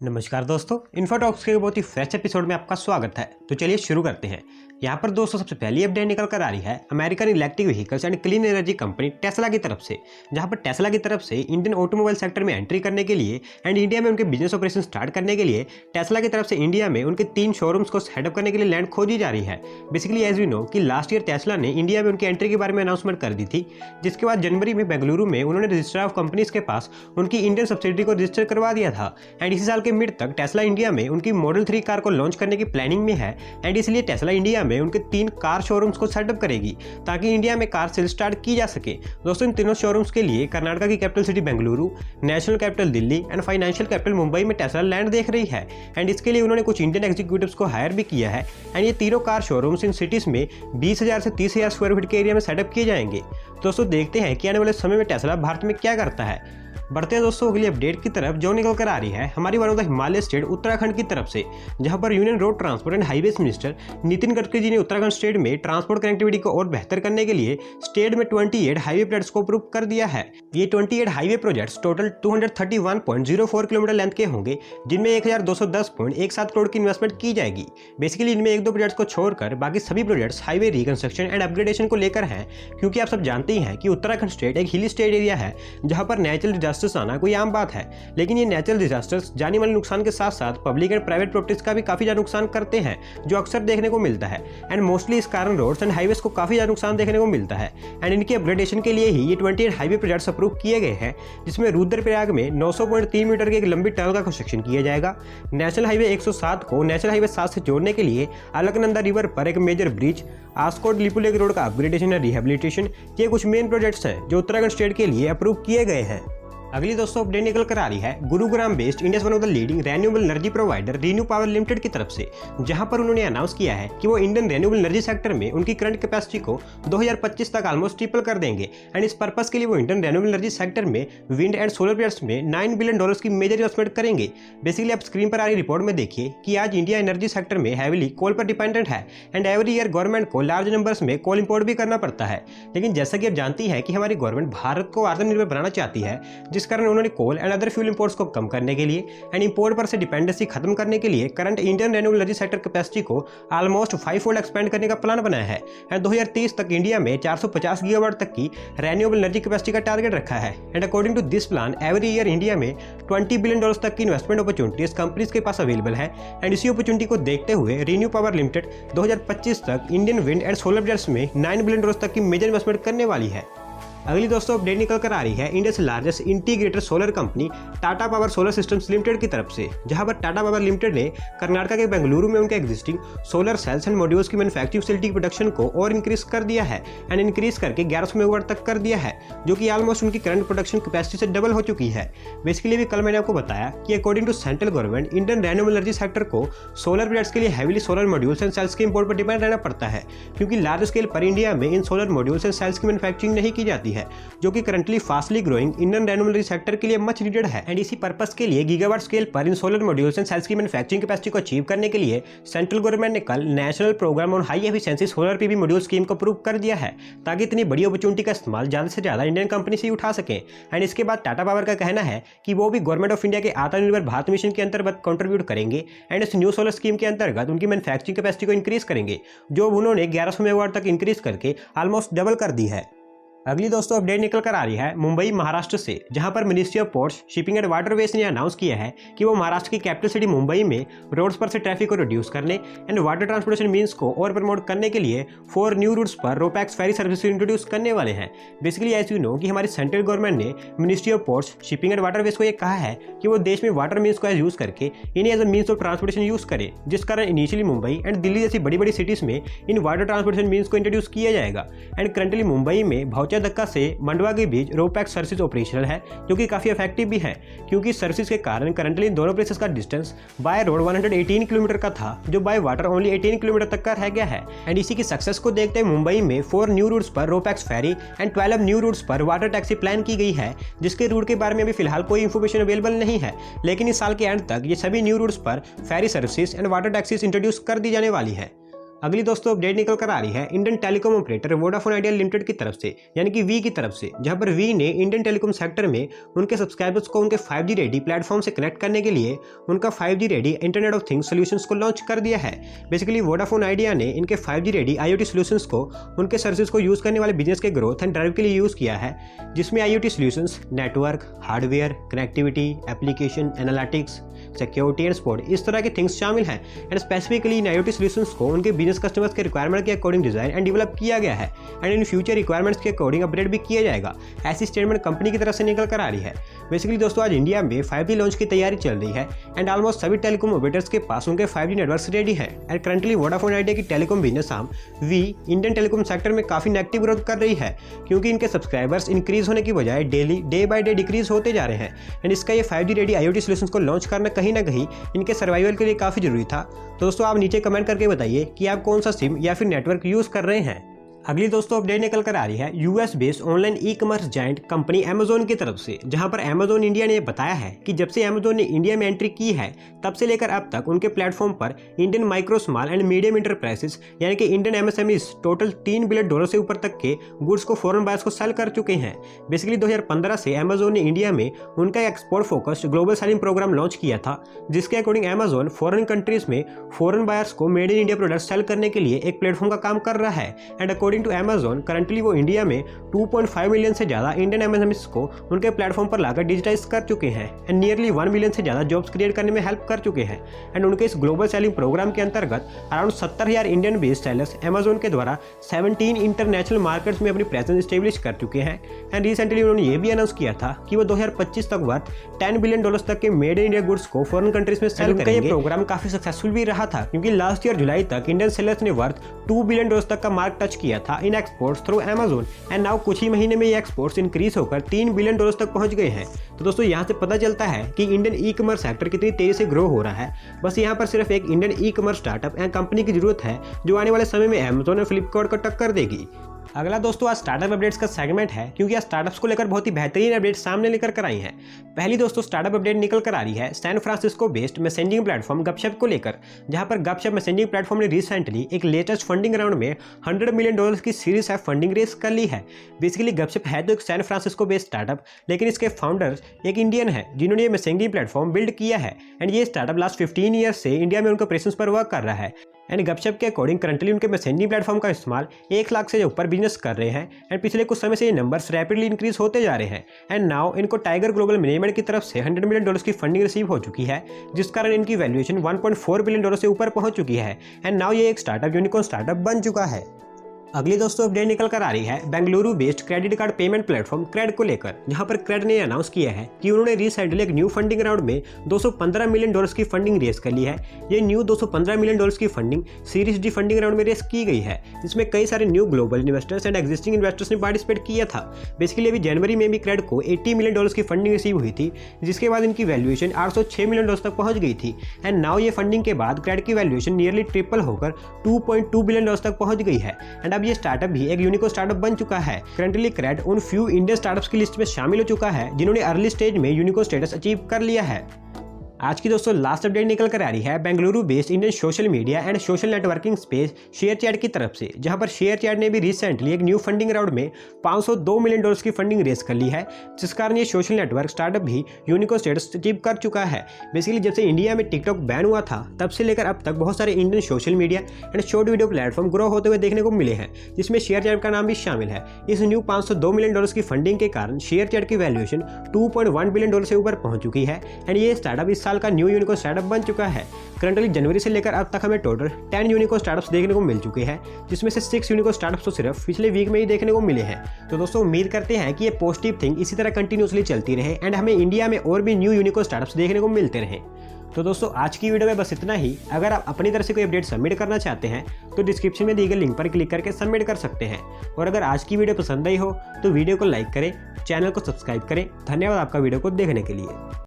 नमस्कार दोस्तों, इन्फोटॉक्स के बहुत ही फ्रेश एपिसोड में आपका स्वागत है। तो चलिए शुरू करते हैं। यहाँ पर दोस्तों सबसे पहली अपडेट निकल कर आ रही है American electric vehicles and clean energy company Tesla की तरफ से, जहाँ पर टेस्ला की तरफ से इंडियन ऑटोमोबाइल सेक्टर में एंट्री करने के लिए एंड इंडिया में उनके बिजनेस ऑपरेशन स्टार्ट करने के लिए टेस्ला की तरफ से इंडिया में उनके 3 शोरूम्स को सेटअप करने के लिए लैंड खोजी जा रही है। बेसिकली एज वी नो कि लास्ट ईयर टेस्ला ने इंडिया में उनकी एंट्री के बारे में अनाउंसमेंट कर दी थी, जिसके बाद जनवरी में बेंगलुरु में उन्होंने रजिस्टर ऑफ कंपनीज के पास उनकी इंडियन सब्सिडरी को रजिस्टर करवा दिया था। एंड इसी साल के मिड तक टेस्ला इंडिया में उनकी मॉडल 3 कार को लॉन्च करने की प्लानिंग में है। एंड इसलिए टेस्ला इंडिया में उनके 3 कार शोरूम्स को सेटअप करेगी ताकि इंडिया में कार सेल स्टार्ट की जा सके। दोस्तों इन तीनों शोरूम्स के लिए कर्नाटका की capital city Bengaluru, national capital Delhi and financial capital Mumbai में टेस्ला लैंड देख रही है। एंड इसके लिए उन्होंने कुछ इंडियन एग्जीक्यूटिव्स को हायर भी किया है। एंड ये तीनों कार शोरूम्स इन सिटीज में 20,000 से 30,000 स्क्वायर फीट के एरिया में सेटअप किए जाएंगे। दोस्तों देखते हैं कि आने वाले समय में टेस्ला भारत में क्या करता है। बढ़ते हैं दोस्तों अगली अपडेट की तरफ, जो निकल कर आ रही है हमारी one of the Himalaya state Uttarakhand की तरफ से, जहां पर union road transport and highways minister Nitin Gadkari ji ने उत्तराखंड स्टेट में ट्रांसपोर्ट कनेक्टिविटी को और बेहतर करने के लिए स्टेट में 28 हाईवे प्रोजेक्ट्स को अप्रूव कर दिया है। ये 28 highway projects total 231.04 kilometre length के होंगे, जिनमें 1,210.17 करोड़ की इन्वेस्टमेंट की जाएगी। बेसिकली इनमें 1-2 प्रोजेक्ट्स को छोड़कर बाकी सभी projects highway reconstruction and upgradation को लेकर हैं, क्योंकि आप सब जानते ही हैं कि उत्तराखंड स्टेट एक हिली स्टेट एरिया है जहां पर नेचुरल डिजास्टर्स आना कोई आम बात है। लेकिन ये नेचुरल डिजास्टर्स जानी मानी नुकसान के साथ साथ पब्लिक एंड प्राइवेट प्रॉपर्टीज का भी काफी ज्यादा नुकसान करते हैं, जो अक्सर देखने को मिलता है। एंड मोस्टली इस कारण रोड्स एंड हाईवेज को काफी ज्यादा नुकसान देखने को मिलता है। एंड इनके अपग्रेडेशन के लिए ही ये 28 हाईवे प्रोजेक्ट्स अप्रूव किए गए हैं, जिसमें रुद्रप्रयाग में 900.3 मीटर की एक लंबी टनल का कंस्ट्रक्शन किया जाएगा। नेशनल हाईवे 107 को नेशनल हाईवे 7 से जोड़ने के लिए अलकनंदा रिवर पर एक मेजर ब्रिज, आस्कोट लिपुलेक रोड का अपग्रेडेशन एंड रिहेबिलिटेशन, ये कुछ मेन प्रोजेक्ट्स हैं जो उत्तराखंड स्टेट के लिए अप्रूव किए गए हैं। अगली दोस्तों अपडेट निकल कर आ रही है Gurugram based India one of the leading renewable energy provider renew Power limited की तरफ से, जहां पर उन्होंने अनाउंस किया है कि वो इंडियन रेन्यूएबल एनर्जी सेक्टर में उनकी करंट कैपेसिटी को 2025 तक ऑलमोस्ट ट्रिपल कर देंगे। एंड इस पर्पस के लिए वो इंडियन रेन्यूएबल एनर्जी सेक्टर में विंड एंड सोलर प्रोजेक्ट्स में $9 बिलियन की मेजर इन्वेस्टमेंट करेंगे। बेसिकली आप स्क्रीन पर आ रही रिपोर्ट में देखिए कि आज इंडिया एनर्जी सेक्टर में हैविली कोल पर डिपेंडेंट है। एंड एवरी ईयर गवर्नमेंट को लार्ज नंबर्स में कोल इंपोर्ट भी करना पड़ता है। लेकिन जैसा कि आप जानती है कि हमारी गवर्नमेंट भारत को आत्मनिर्भर बनाना चाहती है, जिस कारण उन्होंने कोल एंड अदर फ्यूल इंपोर्ट्स को कम करने के लिए एंड इंपोर्ट पर से डिपेंडेंसी खत्म करने के लिए current Indian renewable energy sector capacity को ऑलमोस्ट 5-fold एक्सपेंड करने का प्लान बनाया है। एंड 2030 तक इंडिया में 450 गीगावाट तक की रेन्यूएबल एनर्जी कैपेसिटी का टारगेट रखा है। And according to this plan every year India में $20 बिलियन तक की इन्वेस्टमेंट अपॉर्चुनिटीज कंपनीज के पास अवेलेबल है। एंड इसी अपॉर्चुनिटी को देखते हुए रीन्यू पावर लिमिटेड 2025 तक Indian wind and solar projects में $9 बिलियन तक की मेजर इन्वेस्टमेंट करने वाली है। अगली दोस्तों अपडेट निकल कर आ रही है इंडिया से largest integrated solar company Tata power solar systems limited की तरफ से, जहां पर टाटा पावर लिमिटेड ने कर्नाटका के बेंगलुरु में उनके existing solar cells and modules की मैन्युफैक्चरिंग फैसिलिटी की प्रोडक्शन को और इंक्रीज कर दिया है। एंड इंक्रीज करके 1100 मेगावाट तक कर दिया है, जो कि ऑलमोस्ट उनकी करंट प्रोडक्शन कैपेसिटी से डबल हो चुकी है। बेसिकली भी कल मैंने आपको बताया कि according to central government Indian renewable energy sector को सोलर प्रोजेक्ट्स के लिए heavily solar modules and cells के इंपोर्ट पर डिपेंड रहना पड़ता है, क्योंकि लार्ज स्केल पर इंडिया में इन सोलर मॉड्यूल्स एंड सेल्स की मैन्युफैक्चरिंग नहीं की जाती है, जो कि currently fastly growing Indian renewable energy sector के लिए मच नीडेड है। एंड इसी पर्पस के लिए गीगावाट स्केल पर इन सोलर मॉड्यूल्स एंड सेल्स की मैन्युफैक्चरिंग कैपेसिटी को अचीव करने के लिए सेंट्रल गवर्नमेंट ने कल national programme on high efficiency solar PV module scheme को अप्रूव कर दिया है, ताकि इतनी बड़ी अपॉर्चुनिटी का इस्तेमाल ज्यादा से ज्यादा इंडियन कंपनी से उठा सकें। एंड इसके बाद टाटा पावर का कहना है कि वो भी गवर्नमेंट ऑफ इंडिया के आत्मनिर्भर भारत मिशन के अंतर्गत कंट्रीब्यूट करेंगे एंड इस न्यू सोलर स्कीम के अंतर्गत उनकी मैन्युफैक्चरिंग कैपेसिटी को इंक्रीज करेंगे, जो उन्होंने 1100 मेगावाट तक इंक्रीज करके ऑलमोस्ट डबल कर दी है। अगली दोस्तों अपडेट निकल कर आ रही है मुंबई महाराष्ट्र से, जहां पर ministry of ports shipping and waterways ने अनाउंस किया है कि वो महाराष्ट्र की कैपिटल सिटी मुंबई में रोड्स पर से ट्रैफिक को रिड्यूस करने एंड वाटर ट्रांसपोर्टेशन मीन्स को और प्रमोट करने के लिए 4 न्यू रूट्स पर रोपैक्स फेरी सर्विस इंट्रोड्यूस करने वाले हैं। बेसिकली एज यू नो कि हमारी सेंट्रल गवर्नमेंट ने ministry of ports shipping and waterways को ये कहा है कि वो देश में वाटर मीन्स को यूज करके इन्हें as a means of transportation use करे, जिस कारण इनिशियली मुंबई एंड दिल्ली जैसी बड़ी बड़ी सिटीज में इन वाटर ट्रांसपोर्टेशन मीन्स को इंट्रोड्यूस किया जाएगा। एंड करंटली मुंबई में भौचा धक्का से मंडवा के बीच रोपैक्स सर्विस ऑपरेशनल है, जो कि काफी इफेक्टिव भी है, क्योंकि सर्विस के कारण करंटली दोनों प्लेसेस का डिस्टेंस बाय रोड 118 किलोमीटर का था, जो बाय वाटर ओनली 18 किलोमीटर तक का रह गया है। एंड इसी की सक्सेस को देखते हुए मुंबई में 4 न्यू रूट्स पर RoPax ferry and 12 new routes पर वाटर टैक्सी प्लान की गई है, जिसके रूट के बारे में अभी फिलहाल कोई इंफॉर्मेशन अवेलेबल नहीं है। लेकिन इस साल के एंड तक ये सभी न्यू रूट्स पर ferry services and water taxis introduce कर दी जाने वाली है। अगली दोस्तों अपडेट निकल कर आ रही है Indian telecom operator Vodafone idea limited की तरफ से, यानी कि वी की तरफ से, जहां पर वी ने इंडियन टेलीकॉम सेक्टर में उनके सब्सक्राइबर्स को उनके 5G रेडी प्लेटफॉर्म से कनेक्ट करने के लिए उनका 5G ready internet of things solutions को लॉन्च कर दिया है। बेसिकली वोडाफोन आइडिया ने इनके 5G रेडी IoT सॉल्यूशंस को उनके सर्विसेज को यूज करने वाले बिजनेस के ग्रोथ एंड ड्राइव के लिए यूज किया है, जिसमें IoT solutions, network, hardware, connectivity, application, analytics, security and support इस तरह के थिंग्स शामिल हैं। And specifically in IoT solutions को उनके बिजनेस कस्टमर्स के रिक्वायरमेंट के अकॉर्डिंग डिजाइन एंड डेवलप किया गया है एंड इन फ्यूचर रिक्वायरमेंट्स के अकॉर्डिंग अपडेट भी किया जाएगा। ऐसी स्टेटमेंट कंपनी की तरफ से निकल कर आ रही है। बेसिकली दोस्तों आज इंडिया में 5G लॉन्च की तैयारी चल रही है एंड ऑलमोस्ट सभी टेलीकॉम ऑपरेटर्स के पास उनके 5G नेटवर्क्स रेडी है एंड करंटली वोडाफोन आइडिया की telecom business arm Vi Indian telecom sector में काफी नेगेटिव ग्रोथ कर रही है, क्योंकि इनके सब्सक्राइबर्स इंक्रीज होने की बजाय डे बाय डे डिक्रीज होते जा रहे हैं एंड इसका ये 5G रेडी IoT सॉल्यूशंस को लॉन्च करना कहीं ना कहीं इनके सर्वाइवल के लिए काफी जरूरी था। तो दोस्तों आप नीचे कमेंट करके बताइए कि आप कौन सा सिम या फिर नेटवर्क यूज कर रहे हैं। अगली दोस्तों अपडेट निकल कर आ रही है US based online e-commerce giant company Amazon की तरफ से, जहां पर Amazon इंडिया ने बताया है कि जब से Amazon ने इंडिया में एंट्री की है तब से लेकर अब तक उनके प्लेटफॉर्म पर Indian micro small and medium enterprises यानी कि इंडियन MSMEs टोटल $3 बिलियन से ऊपर तक के गुड्स को फॉरेन बायर्स को सेल कर चुके हैं। बेसिकली 2015 से Amazon ने इंडिया में उनका export focused global selling programme launch किया था, जिसके अकॉर्डिंग Amazon फॉरेन कंट्रीज में फॉरेन बायर्स को made in India product sell करने के लिए एक प्लेटफॉर्म का काम कर रहा है। And according to Amazon currently वो इंडिया में 2.5 मिलियन से ज्यादा इंडियन MSMEs को उनके प्लेटफॉर्म पर लाकर डिजिटाइज कर चुके हैं एंड नियरली 1 मिलियन से ज्यादा जॉब्स क्रिएट करने में हेल्प कर चुके हैं। एंड उनके इस ग्लोबल सेलिंग प्रोग्राम के अंतर्गत around 70,000 Indian based sellers Amazon के द्वारा 17 इंटरनेशनल मार्केट्स में अपनी प्रेजेंस स्टेब्लिश कर चुके हैं। एंड रिसेंटली उन्होंने ये भी अनाउंस किया था कि वो 2025 तक वर्थ $10 बिलियन तक के मेड इन इंडिया गुड्स को फॉरेन कंट्रीज में सेल करेंगे। ये प्रोग्राम काफी सक्सेसफुल भी रहा था, क्योंकि लास्ट ईयर जुलाई तक इंडियन सेलर्स ने वर्थ $2 बिलियन तक का मार्क टच किया था इन exports through Amazon and now कुछ ही महीने में ये एक्सपोर्ट्स इंक्रीज होकर $3 बिलियन तक पहुंच गए हैं। तो दोस्तों यहाँ से पता चलता है कि इंडियन ई कॉमर्स सेक्टर कितनी तेजी से ग्रो हो रहा है। बस यहाँ पर सिर्फ एक Indian e commerce startup and company की जरूरत है जो आने वाले समय में Amazon और फ्लिपकार्ट को टक्कर देगी। अगला दोस्तों आज स्टार्टअप अपडेट्स का सेगमेंट है, क्योंकि आज स्टार्टअप्स को लेकर बहुत ही बेहतरीन अपडेट सामने लेकर कर आई हैं। पहली दोस्तों स्टार्टअप अपडेट निकल कर आ रही है San Francisco based messaging platform Gupshup को लेकर, जहां पर गपशप मैसेजिंग प्लेटफॉर्म ने रिसेंटली एक लेटेस्ट फंडिंग राउंड में $100 मिलियन की सीरीज F फंडिंग रेस कर ली है। बेसिकली गपशप है तो एक सैन फ्रांसिस्को बेस्ड स्टार्टअप, लेकिन इसके फाउंडर्स एक इंडियन है जिन्होंने ये मैसेजिंग प्लेटफॉर्म बिल्ड किया है एंड ये स्टार्टअप लास्ट 15 ईयर्स से इंडिया में उनके ऑपरेशंस पर वर्क कर रहा है। एंड गपशप के अकॉर्डिंग करंटली उनके मैसेजिंग प्लेटफॉर्म का इस्तेमाल 1 लाख से ऊपर बिजनेस कर रहे हैं एंड पिछले कुछ समय से ये नंबर्स रैपिडली इंक्रीज होते जा रहे हैं। एंड नाउ इनको टाइगर ग्लोबल मैनेजमेंट की तरफ से $100 मिलियन की फंडिंग रिसीव हो चुकी है, जिस कारण इनकी वैल्यूएशन $1.4 बिलियन से ऊपर पहुंच चुकी है एंड नाउ ये एक स्टार्टअप यूनिकॉर्न स्टार्टअप बन चुका है। अगली दोस्तों अपडेट निकल कर आ रही है Bengaluru based credit card payment platform CRED को लेकर, जहां पर क्रेड ने अनाउंस किया है कि उन्होंने रिसेंटली एक न्यू फंडिंग राउंड में $215 मिलियन की फंडिंग रेस कर ली है। ये न्यू $215 मिलियन की funding series D funding round में रेस की गई है, जिसमें कई सारे new global investors and existing investors ने पार्टिसिपेट किया था। बेसिकली अभी जनवरी में भी क्रेड को $80 मिलियन की फंडिंग रिसीव हुई थी, जिसके बाद इनकी वैल्यूएशन $806 मिलियन तक पहुंच गई थी। एंड नाउ ये फंडिंग के बाद क्रेड की वैल्यूएशन नियरली ट्रिपल होकर $2.2 बिलियन तक पहुंच गई है एंड अब ये स्टार्टअप भी एक यूनिकॉर्न स्टार्टअप बन चुका है। करंटली क्रेड उन फ्यू इंडियन स्टार्टअप्स की लिस्ट में शामिल हो चुका है जिन्होंने अर्ली स्टेज में यूनिकॉर्न स्टेटस अचीव कर लिया है। आज की दोस्तों लास्ट अपडेट निकल कर आ रही है Bengaluru based Indian social media and social networking space ShareChat की तरफ से, जहां पर शेयरचैट ने भी रिसेंटली एक न्यू फंडिंग राउंड में $502 मिलियन की फंडिंग रेस कर ली है, जिस कारण ये सोशल नेटवर्क स्टार्टअप भी यूनिकॉर्न स्टेटस अचीव कर चुका है। बेसिकली जब से इंडिया में टिकटॉक बैन हुआ था तब से लेकर अब तक बहुत सारे Indian social media and short video platform grow होते हुए देखने को मिले हैं, जिसमें शेयरचैट का नाम भी शामिल है। इस न्यू $502 मिलियन की फंडिंग के कारण शेयरचैट की वैल्यूएशन $2.1 बिलियन से ऊपर पहुंच चुकी है एंड ये स्टार्टअप इस साल का न्यू यूनिकॉर्न स्टार्टअप बन चुका है। करंटली जनवरी से लेकर अब तक हमें टोटल 10 यूनिकॉर्न स्टार्टअप्स देखने को मिल चुके हैं, जिसमें से 6 यूनिकॉर्न स्टार्टअप्स तो सिर्फ पिछले वीक में ही देखने को मिले हैं। तो दोस्तों उम्मीद करते हैं कि ये पॉजिटिव थिंग इसी तरह कंटिन्यूसली चलती रहे एंड हमें इंडिया में और भी न्यू यूनिकॉर्न स्टार्टअप्स देखने को मिलते रहे। तो दोस्तों आज की वीडियो में बस इतना ही। अगर आप अपनी तरफ से कोई अपडेट सबमिट करना चाहते हैं तो डिस्क्रिप्शन में दिए गए लिंक पर क्लिक करके सबमिट कर सकते हैं। और अगर आज की वीडियो पसंद आई हो तो वीडियो को लाइक करें, चैनल को सब्सक्राइब करें। धन्यवाद आपका वीडियो को देखने के लिए।